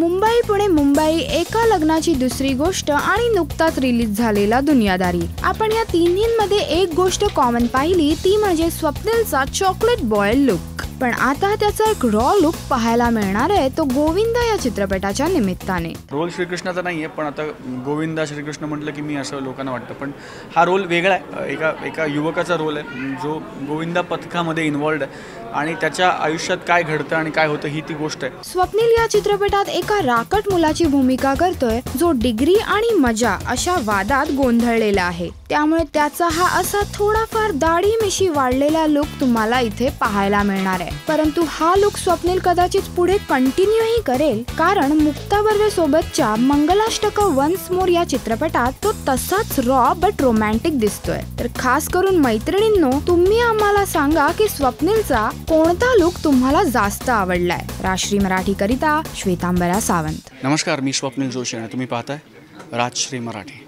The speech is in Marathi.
मुंबई पुणे मुंबई, एका लग्नाची दुसरी गोष्ट आणि नुकताच रिलीज झालेला दुनियादारी। आपण या तिन्हींमध्ये एक गोष्ट कॉमन पाहिली ती म्हणजे स्वप्नीलचा चॉकलेट बॉय लुक। पण आता त्याचा एक रॉ लुक पाहायला मिळणार आहे, तो गोविंदा या चित्रपटाच्या निमित्ताने। रोल श्रीकृष्णाचा नाहीये, पण आता गोविंदा श्रीकृष्ण म्हटलं की मी असं लोकांना वाटतं, पण हा रोल वेगळा आहे। एका युवकाचा रोल आहे जो गोविंदा पथकामध्ये इन्व्हॉल्ड आहे आणि त्याच्या आयुष्यात काय घडतं आणि काय होतं ही ती गोष्ट आहे। स्वप्नील या चित्रपटात एका राकट मुलाची भूमिका करतोय जो डिग्री आणि मजा अशा वादात गोंधळलेला आहे। त्यामुळे त्याचा हा असा थोडाफार दाढी मिशी वाढलेला लुक तुम्हाला इथे पाहायला मिळणार आहे। परंतु हा लुक स्वप्नील कदाचित पुढे कंटिन्यूही करेल, कारण मुक्ता बर्वे सोबतच्या मंगलाष्टक वन्स मोर या चित्रपटात तो तसाच रॉ बट रोमॅन्टिक दिसतोय। तर खास करून मैत्रिणींनो, तुम्ही आम्हाला सांगा की स्वप्नीलचा कोणता लुक तुम्हाला जास्त आवडलाय। राजश्री मराठी करिता श्वेतांबरा सावंत। नमस्कार, मी स्वप्नील जोशी आणि तुम्ही पाहताय राजश्री मराठी।